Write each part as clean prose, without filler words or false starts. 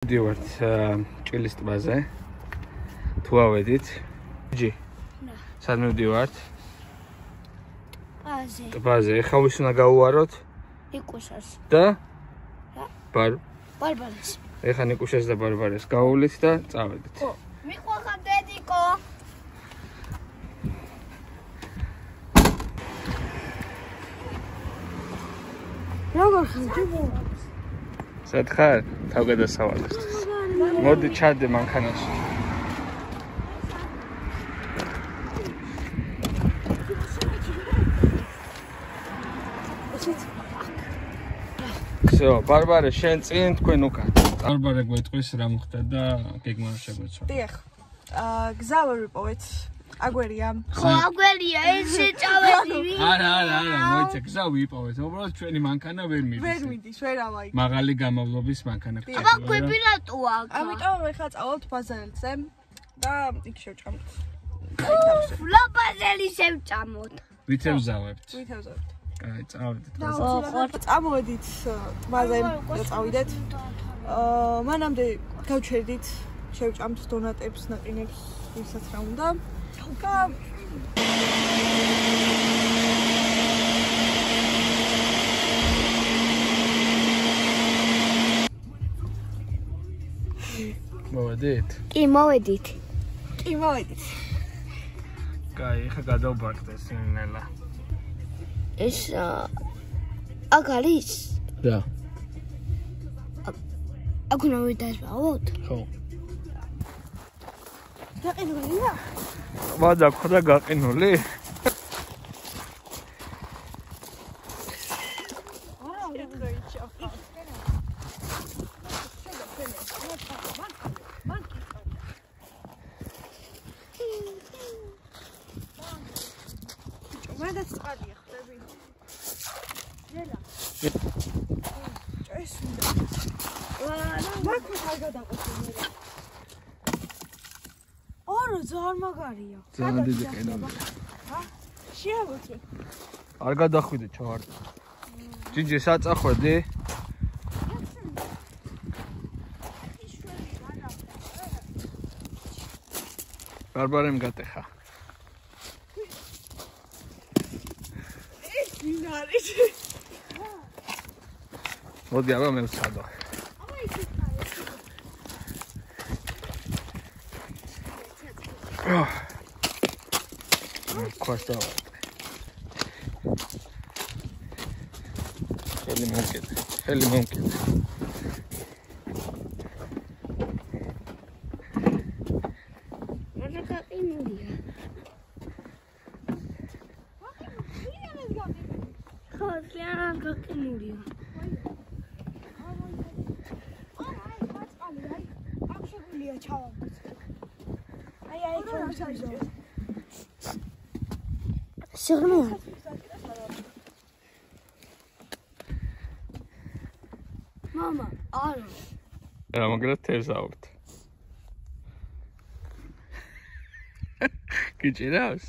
ვიდივართ ჭილის ტბაზე. თუ ავედით. ჯი. სად მივდივართ? ტბაზე. ეხლა ვის უნდა გავუვაროთ? ნიკუშას. და? ბარბარეს. ეხლა ნიკუშას და ბარბარეს გავუვლით და წავედით. მიყვახა დედიკო. როგორ ხარ? სად ხარ? თავგადასავალისთვის. მოდი ჩადე მანქანაში. всё, ბარბარე, შენ წინ თქვენ უკან. ბარბარე გვეტყვის რა მოხდა და გეგმა შეგვეცვა. დიახ. გზა ვერ ვიპოვეთ. აგვერია. ხო, აგვერია, ეს შეჭავები. არა, მოიცა გზა ვიპოვეთ. უბრალოდ ჩვენი მანქანა ვერ მიდის. ვერ მიდის, ვერ ავაი. მაღალი გამავლობის მანქანა. აბა კვები რატოა? ამიტომ ეხლა წავალთ ბაზარზე და იქ შევჭამთ. რა ბაზარი შევჭამოთ? ვითევზავებთ. ვითევზავებთ. კაი, წავედით. წამოვედით ბაზე და წავიდეთ. მანამდე გავჩერდით, შევჭამთ დონატებს, ნაყინებს, ვისაც რა უნდა. მოვედით? კი, მოვედით. კი, მოვედით. კაი, ეხლა გადავბართ ეს ნელა. ეს აქ არის? და. აქ უნდა ვიდასვავოთ? ხო. გაყინულია? ვადა ხოდა გაყინული? ძალიან მაგარია. ძალიან დიდი ყინულია. შეავოცე. არ გადახვიდე ჩავარ. ჯიჯი საწახვედი? ბარბარემ გატეხა. ეს ვინ არის? მოდი აბა მე ვცადო. Quite a lot. Heli mumkin. Może gaqinulia. Chodź, ja mam gaqinulia. Сигнал. Мама, ара. რა მაგრად თევზავთ. გიჭირავს?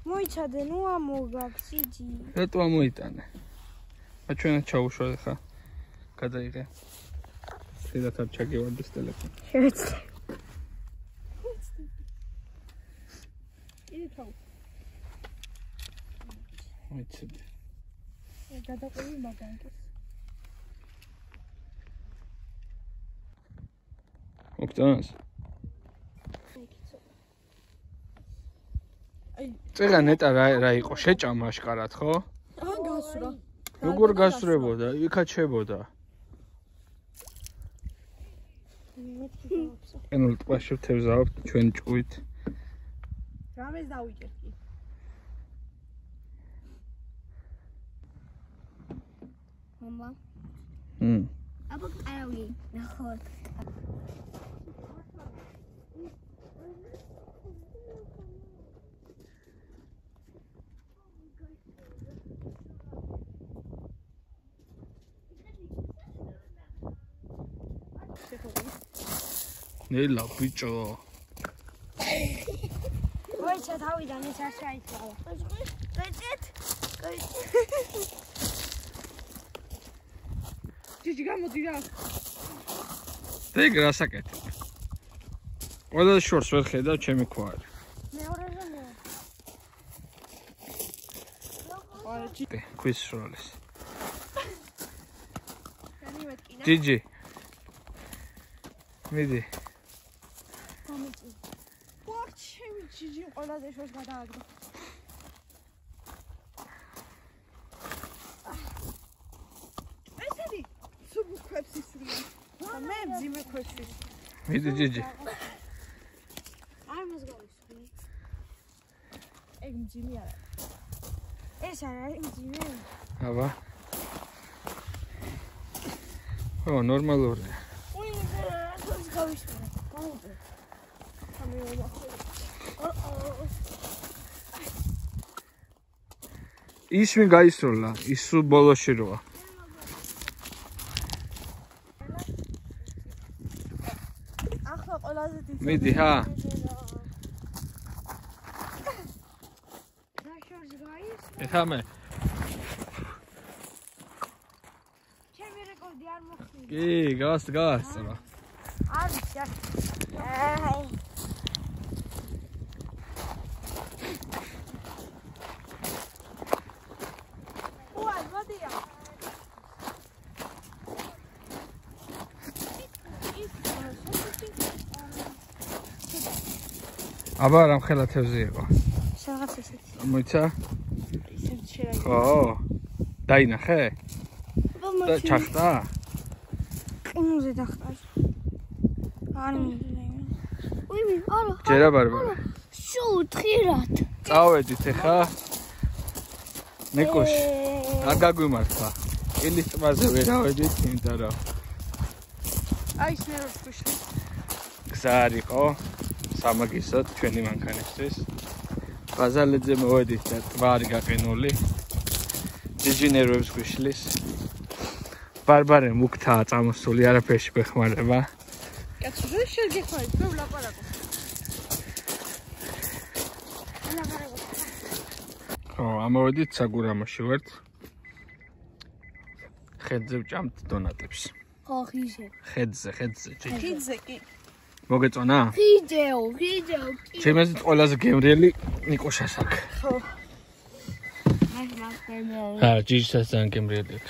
მოიცადე, ნუ ამოგაქვს იჯი. რატო ამოიტანე? ჩვენაც ჩაუშვა ხა. გადაიღე. შეიძლება ჩაგივარდეს ტელეფონი. შეეცდე. იგი ჩაუ. მოიცადე. გადაყვი მაგანკის. ოქტონს? წეღა ნეტა რა იყო? შეჭამა აშკარად, ხო? ან გასურა. როგორ გასურებოდა? იქაჩებოდა. ენულ ტბაში ვთევზავთ ჩვენ ჭუით. რამეს დავიჭერ კი. Mama. აბა ყარავი, ნახოთ. ნელა ბიჭო. მოიცა თავიდან ეს არ შეიცვალა. გეჭეთ? ჯიჯი გამოდი რა. ეგ რასაკეთებ? ყველა შორს ვერ ხედავ ჩემი ქვარი. მეორეზე მე. ქვის სროლის. განიმეთკინა. ჯიჯი. მიდი. ვაი, ჩემი ჯიჯი ყველაზე შორს გადააგდო. ესეთი სუბუქ ქვებს ისრიან. მე მძიმე ქვებს ვისრიე. მიდი ჯიჯი. არ მოსგავსი. ეგ მძიმე არა. ეს არ არის მძიმე. აბა. ო, ნორმალურია. უი, ეს გავიშვა. გამოდე. ის ვინ გაისროლა? ის სულ ბოლოში როა. ახლა ყველაზე დიდი მიდი ჰა. დაშორს გაის. ეხამე. ჩემი რეკორდი არ მოხსნი. კი, გას. არის. უაი, მოდია. აბა რამ ხელათევზი იყო. რაღაც ესეთი. მოიცა? ისეთ შეიძლება. ხო. დაინახე? და ჩახტა? ყინულზე დახტავს. არ მიიღე. უი, არა. ჯერა ბარბარა. შუ თხირად. წავედით ეხა. ნიკოш. არ გაგვიმართვა. კილის ტბაზე ვერავედით, იმიტომ რომ აი ეს ნერვს გუშლის. გზა არ იყო სამაგისოდ ჩვენი მანქანისთვის. ბაზალეძე მოვედით და ტბა არის გაყინული. ჯიჯი ნერვებს გუშლის. ბარბარე მუქთაა წამოსული, არაფერში გვეხმარება. კაცო, რა შეგეხმარით? მე ვლაპარაკო. ხო, ამოვედით საგურამოში ვართ. ხედზე ვჭამთ დონატებს. ხო, ხიზე. ხედზე, ჯიჯი. ხიდზე კი. მოგეწონა? ხიძეო. ჩემი აზრით ყველაზე გემრიელი ნიკოშას აქ. ხო. ჰა, ჯიჯისაც ძალიან გემრიელი აქ.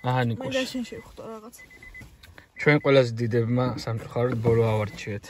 აჰა, მე ნიკოш. და შენ შევხვდო რაღაც. ჩვენ ყველაზე დიდებმა სამწუხაროდ ბოლო ავარჩიეთ.